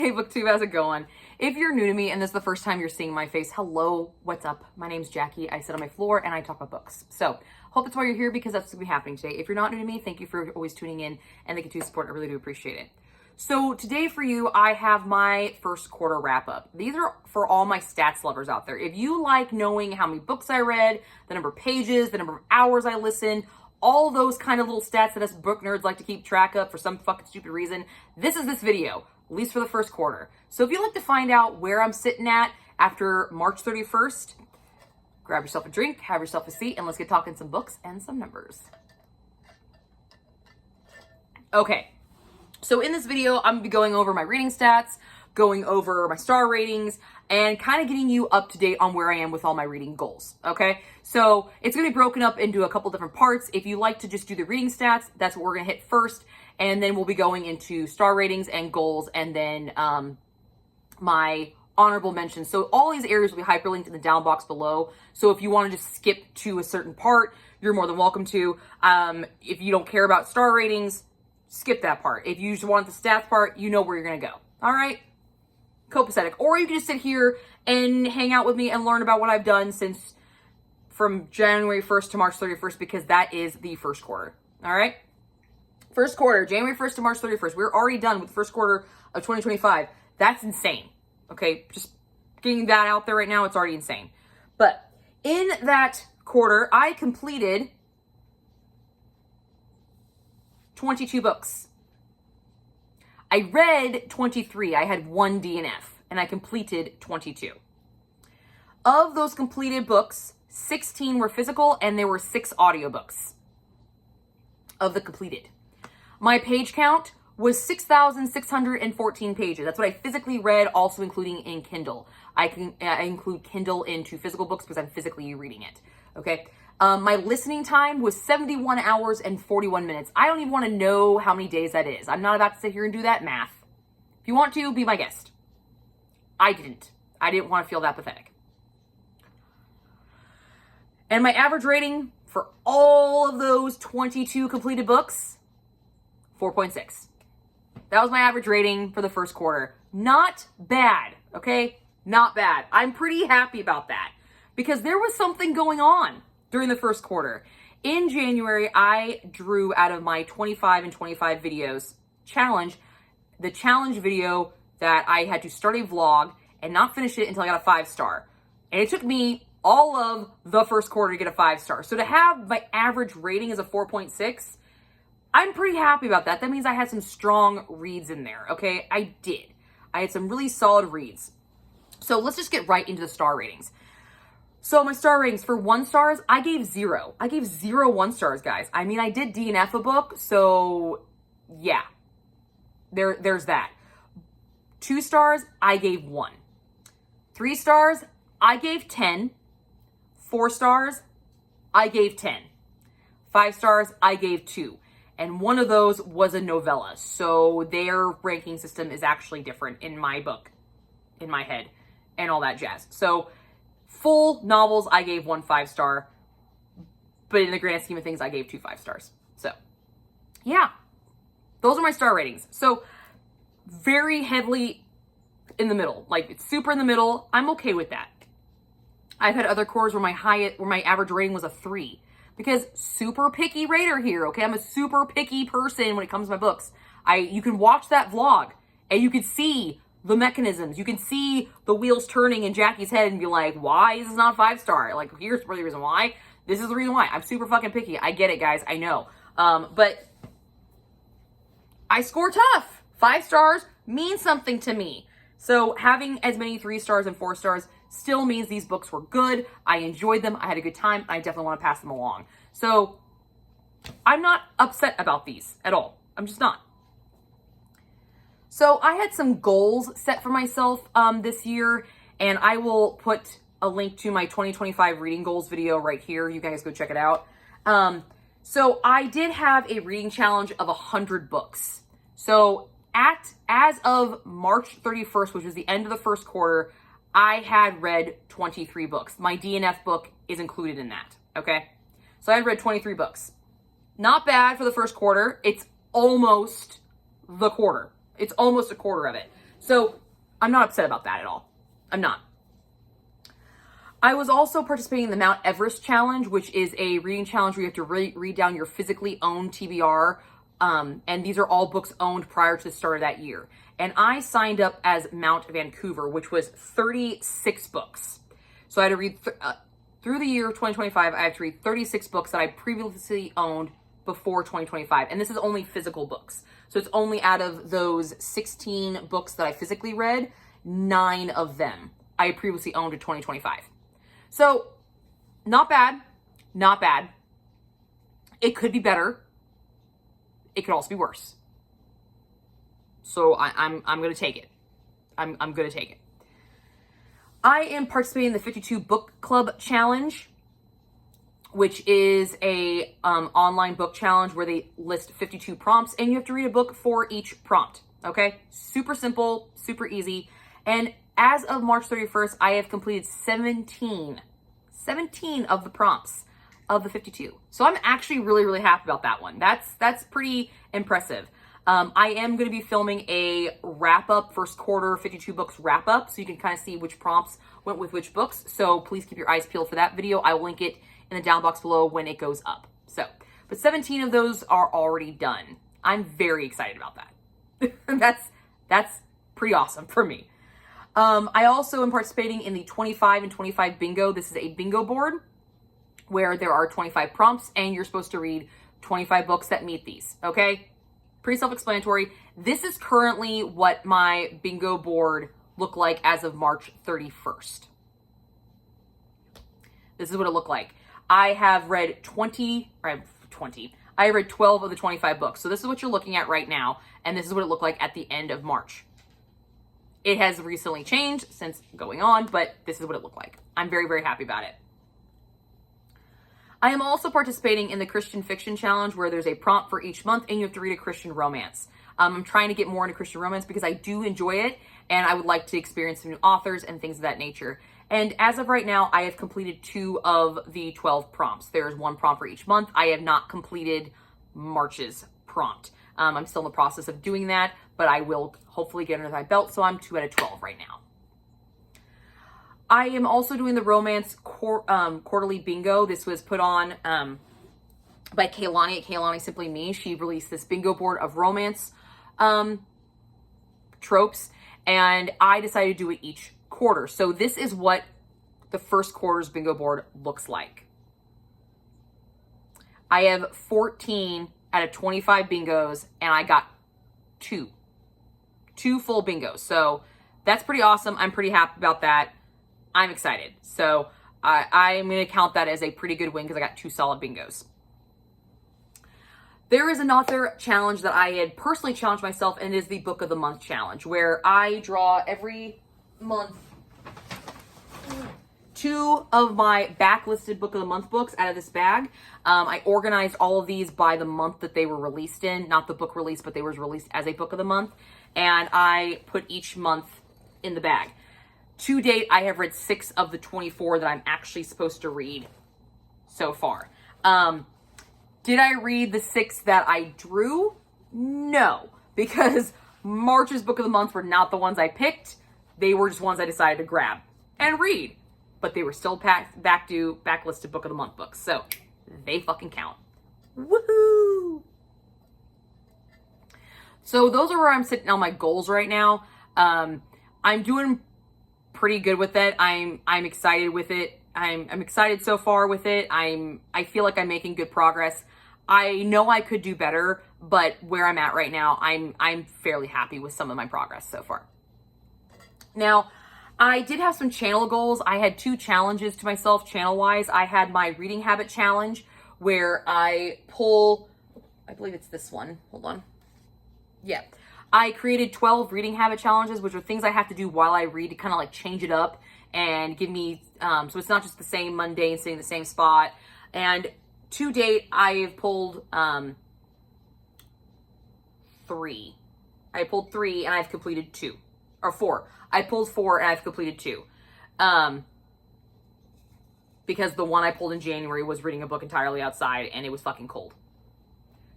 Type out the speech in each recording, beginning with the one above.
Hey booktube, how's it going? If you're new to me and this is the first time you're seeing my face, hello, what's up? My name's Jackie. I sit on my floor and I talk about books. So hope that's why you're here, because that's what's gonna be happening today. If you're not new to me, thank you for always tuning in and the continued support. I really do appreciate it. So today for you, I have my first quarter wrap up. These are for all my stats lovers out there. If you like knowing how many books I read, the number of pages, the number of hours I listened, all those kind of little stats that us book nerds like to keep track of for some fucking stupid reason, this is this video, at least for the first quarter. So if you'd like to find out where I'm sitting at after March 31st, grab yourself a drink, have yourself a seat, and let's get talking some books and some numbers. Okay, so in this video, I'm gonna be going over my reading stats, going over my star ratings, and kind of getting you up to date on where I am with all my reading goals, okay? So it's gonna be broken up into a couple different parts. If you like to just do the reading stats, that's what we're gonna hit first, and then we'll be going into star ratings and goals, and then my honorable mentions. So all these areas will be hyperlinked in the down box below. So if you want to just skip to a certain part, you're more than welcome to. If you don't care about star ratings, skip that part. If you just want the stats part, you know where you're gonna go. All right? Copacetic. Or you can just sit here and hang out with me and learn about what I've done since from January 1st to March 31st, because that is the first quarter. All right? First quarter, January 1st to March 31st. We're already done with the first quarter of 2025. That's insane. Okay? Just getting that out there right now, it's already insane. But in that quarter, I completed 22 books. I read 23. I had one DNF, and I completed 22. Of those completed books, 16 were physical, and there were 6 audiobooks of the completed. My page count was 6,614 pages. That's what I physically read, also including in Kindle. I include Kindle into physical books because I'm physically reading it, okay? My listening time was 71 hours and 41 minutes. I don't even want to know how many days that is. I'm not about to sit here and do that math. If you want to, be my guest. I didn't want to feel that pathetic. And my average rating for all of those 22 completed books, 4.6. That was my average rating for the first quarter. Not bad, okay? Not bad. I'm pretty happy about that because there was something going on during the first quarter. In January, I drew out of my 25 and 25 videos challenge, the challenge video that I had to start a vlog and not finish it until I got a 5-star. And it took me all of the first quarter to get a 5-star. So to have my average rating as a 4.6, I'm pretty happy about that. That means I had some strong reads in there, okay? I did. I had some really solid reads. So let's just get right into the star ratings. So my star ratings for 1 stars, I gave 0. I gave 0 1-stars, guys. I mean, I did DNF a book, so yeah, there's that. 2 stars, I gave 1. 3 stars, I gave 10. 4 stars, I gave 10. 5 stars, I gave 2. And one of those was a novella. So their ranking system is actually different in my book, in my head, and all that jazz. So full novels, I gave 1 5-star. But in the grand scheme of things, I gave 2 5-stars. So yeah, those are my star ratings. So very heavily in the middle. Like, it's super in the middle. I'm okay with that. I've had other quarters where my average rating was a 3. Because super picky rater here, okay? I'm a super picky person when it comes to my books. You can watch that vlog and you can see the mechanisms. You can see the wheels turning in Jackie's head and be like, why is this not a 5-star? Like, here's the reason why. This is the reason why. I'm super fucking picky. I get it, guys. I know. But I score tough. 5 stars means something to me. So having as many 3 stars and 4 stars still means these books were good. I enjoyed them. I had a good time. I definitely want to pass them along. So I'm not upset about these at all. I'm just not. So I had some goals set for myself this year, and I will put a link to my 2025 reading goals video right here. You guys go check it out. So I did have a reading challenge of 100 books. So as of March 31st, which was the end of the first quarter, I had read 23 books. My DNF book is included in that, okay? So I had read 23 books. Not bad for the first quarter. It's almost the quarter. It's almost a quarter of it. So I'm not upset about that at all. I'm not. I was also participating in the Mount Everest Challenge, which is a reading challenge where you have to read down your physically owned TBR. And these are all books owned prior to the start of that year. And I signed up as Mount Vancouver, which was 36 books. So I had to read, through the year of 2025, I have to read 36 books that I previously owned before 2025. And this is only physical books. So it's only out of those 16 books that I physically read, 9 of them I previously owned in 2025. So not bad, not bad. It could be better. It could also be worse. So I'm going to take it. I'm going to take it. I am participating in the 52 Book Club Challenge, which is a online book challenge where they list 52 prompts and you have to read a book for each prompt. Okay? Super simple, super easy. And as of March 31st, I have completed 17 of the prompts of the 52. So I'm actually really, really happy about that one. That's pretty impressive. I am going to be filming a wrap-up, first quarter 52 books wrap-up, so you can kind of see which prompts went with which books. So please keep your eyes peeled for that video. I will link it in the down box below when it goes up. So, but 17 of those are already done. I'm very excited about that. That's pretty awesome for me. I also am participating in the 25 and 25 bingo. This is a bingo board where there are 25 prompts and you're supposed to read 25 books that meet these. Okay? Pretty self-explanatory. This is currently what my bingo board looked like as of March 31st. This is what it looked like. I have read I read 12 of the 25 books. So this is what you're looking at right now. And this is what it looked like at the end of March. It has recently changed since going on, but this is what it looked like. I'm very, very happy about it. I am also participating in the Christian Fiction Challenge where there's a prompt for each month and you have to read a Christian romance. I'm trying to get more into Christian romance because I do enjoy it and I would like to experience some new authors and things of that nature. And as of right now, I have completed 2 of the 12 prompts. There's 1 prompt for each month. I have not completed March's prompt. I'm still in the process of doing that, but I will hopefully get under my belt. So I'm 2 out of 12 right now. I am also doing the romance quarterly bingo. This was put on by Kaylani at Kaylani Simply Me. She released this bingo board of romance tropes, and I decided to do it each quarter. So this is what the first quarter's bingo board looks like. I have 14 out of 25 bingos, and I got 2 full bingos. So that's pretty awesome. I'm pretty happy about that. I'm excited. So I'm going to count that as a pretty good win because I got 2 solid bingos. There is another challenge that I had personally challenged myself, and it is the Book of the Month challenge, where I draw every month 2 of my backlisted Book of the Month books out of this bag. I organized all of these by the month that they were released in, not the book release, but they were released as a Book of the Month. And I put each month in the bag. To date, I have read 6 of the 24 that I'm actually supposed to read so far. Did I read the 6 that I drew? No, because March's Book of the Month were not the ones I picked. They were just ones I decided to grab and read. But they were still backlisted Book of the Month books. So they fucking count. Woohoo! So those are where I'm sitting on my goals right now. I'm doing pretty good with it. I'm excited with it. I'm excited so far with it. I feel like I'm making good progress. I know I could do better, but where I'm at right now, I'm fairly happy with some of my progress so far. Now, I did have some channel goals. I had 2 challenges to myself channel-wise. I had my reading habit challenge where I pull, I believe it's this one. Hold on. Yeah. I created 12 reading habit challenges, which are things I have to do while I read to kind of like change it up and give me, so it's not just the same mundane sitting in the same spot. And to date, I have pulled 3. I pulled 3 and I've completed 2. Or 4. I pulled 4 and I've completed 2. Because the one I pulled in January was reading a book entirely outside and it was fucking cold.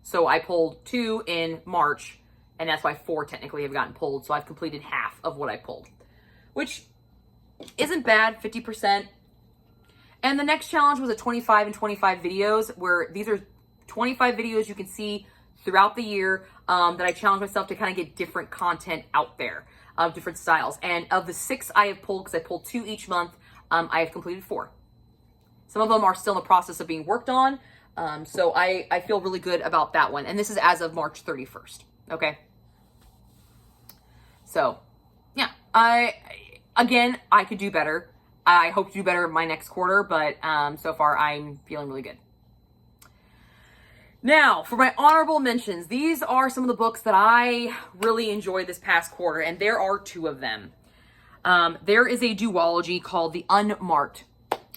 So I pulled 2 in March And that's why 4 technically have gotten pulled. So I've completed half of what I pulled, which isn't bad, 50%. And the next challenge was a 25 and 25 videos, where these are 25 videos you can see throughout the year that I challenge myself to kind of get different content out there of different styles. And of the 6 I have pulled, because I pulled 2 each month, I have completed 4. Some of them are still in the process of being worked on. So I feel really good about that one. And this is as of March 31st. Okay. So yeah, again, I could do better. I hope to do better my next quarter, but so far I'm feeling really good. Now, for my honorable mentions, these are some of the books that I really enjoyed this past quarter, and there are 2 of them. There is a duology called the Unmarked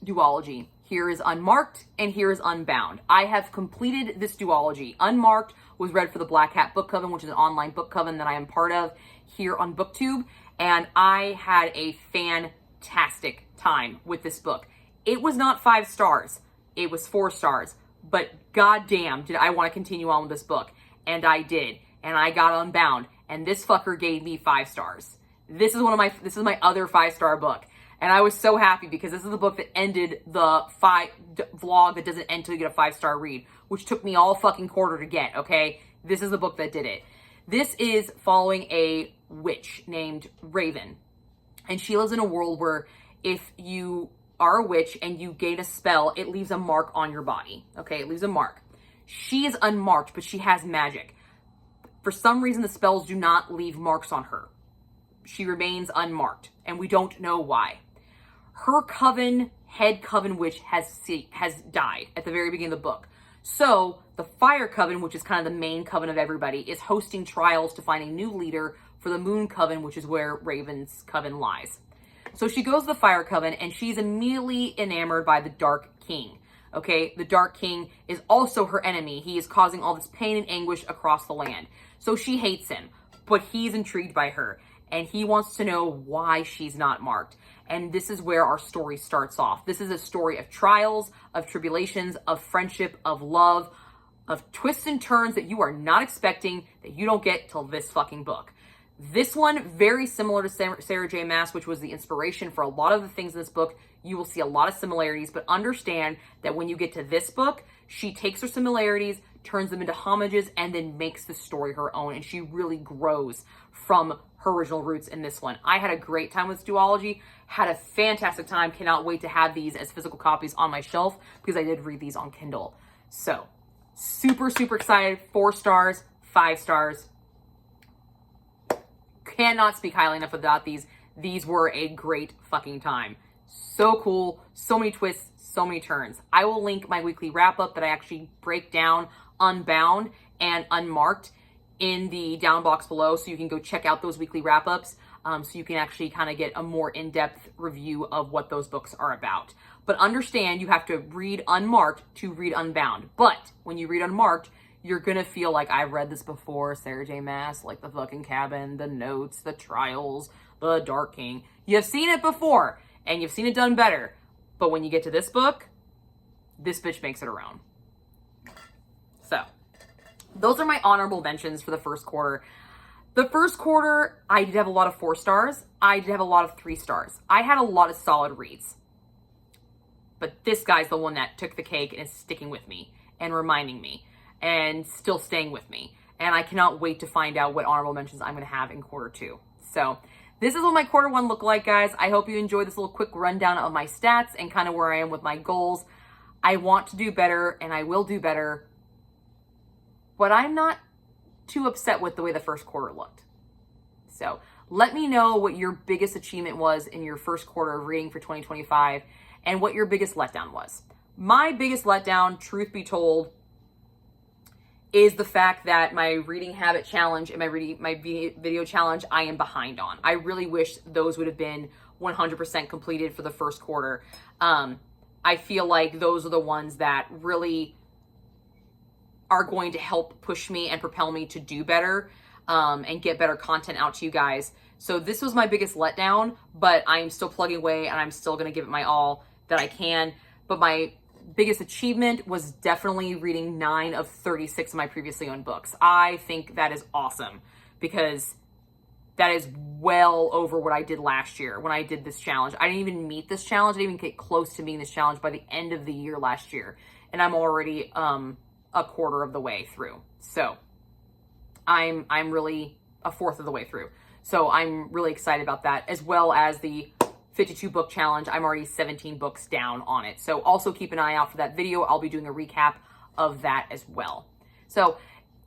duology. Here is Unmarked, and here is Unbound. I have completed this duology. Unmarked was read for the Black Hat Book Coven, which is an online book coven that I am part of here on BookTube, and I had a fantastic time with this book. It was not 5 stars. It was 4 stars. But goddamn, did I want to continue on with this book. And I did. And I got Unbound. And this fucker gave me 5 stars. This is my other 5-star book. And I was so happy because this is the book that ended the vlog that doesn't end till you get a 5-star read, which took me all fucking quarter to get, okay? This is the book that did it. This is following a witch named Raven. And she lives in a world where if you are a witch and you gain a spell, it leaves a mark on your body. Okay, it leaves a mark. She is unmarked, but she has magic. For some reason, the spells do not leave marks on her. She remains unmarked, and we don't know why. Her head coven witch has died at the very beginning of the book. So the Fire Coven, which is kind of the main coven of everybody, is hosting trials to find a new leader for the Moon Coven, which is where Raven's coven lies. So she goes to the Fire Coven, and she's immediately enamored by the Dark King. Okay, the Dark King is also her enemy. He is causing all this pain and anguish across the land. So she hates him, but he's intrigued by her, and he wants to know why she's not marked. And this is where our story starts off. This is a story of trials, of tribulations, of friendship, of love, of twists and turns that you are not expecting, that you don't get till this fucking book. This one, very similar to Sarah J. Maas, which was the inspiration for a lot of the things in this book. You will see a lot of similarities, but understand that when you get to this book, she takes her similarities, turns them into homages, and then makes the story her own. And she really grows from her original roots in this one. I had a great time with duology, had a fantastic time. Cannot wait to have these as physical copies on my shelf because I did read these on Kindle. So super, super excited. 4 stars, 5 stars. Cannot speak highly enough about these. These were a great fucking time. So cool. So many twists, so many turns. I will link my weekly wrap up that I actually break down Unbound and Unmarked in the down box below. So you can go check out those weekly wrap ups. So you can actually kind of get a more in-depth review of what those books are about. But understand you have to read Unmarked to read Unbound. But when you read Unmarked, you're going to feel like I've read this before, Sarah J. Maas, like the fucking cabin, the notes, the trials, the Dark King. You've seen it before, and you've seen it done better. But when you get to this book, this bitch makes it her own. So, those are my honorable mentions for the first quarter. The first quarter, I did have a lot of 4 stars. I did have a lot of 3 stars. I had a lot of solid reads. But this guy's the one that took the cake and is sticking with me and reminding me and still staying with me. And I cannot wait to find out what honorable mentions I'm going to have in quarter 2. So this is what my quarter 1 looked like, guys. I hope you enjoyed this little quick rundown of my stats and kind of where I am with my goals. I want to do better, and I will do better. But I'm not too upset with the way the first quarter looked. So let me know what your biggest achievement was in your first quarter of reading for 2025 and what your biggest letdown was. My biggest letdown, truth be told, is the fact that my reading habit challenge and my video challenge I am behind on. I really wish those would have been 100% completed for the first quarter. I feel like those are the ones that really are going to help push me and propel me to do better and get better content out to you guys. So this was my biggest letdown, but I'm still plugging away and I'm still going to give it my all that I can. But my biggest achievement was definitely reading 9 of 36 of my previously owned books. I think that is awesome. because that is well over what I did last year when I did this challenge. I didn't even meet this challenge. I didn't even get close to meeting this challenge by the end of the year last year. And I'm already a quarter of the way through. So I'm really a fourth of the way through. So I'm really excited about that, as well as the 52 book challenge. I'm already 17 books down on it. So also keep an eye out for that video. I'll be doing a recap of that as well. So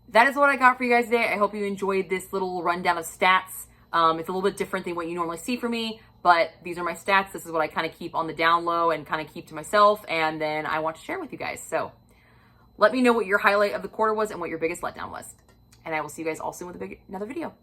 that is what I got for you guys today. I hope you enjoyed this little rundown of stats. It's a little bit different than what you normally see from me, but these are my stats. This is what I kind of keep on the down low and kind of keep to myself, and then I want to share with you guys. So let me know what your highlight of the quarter was and what your biggest letdown was. And I will see you guys all soon with another video.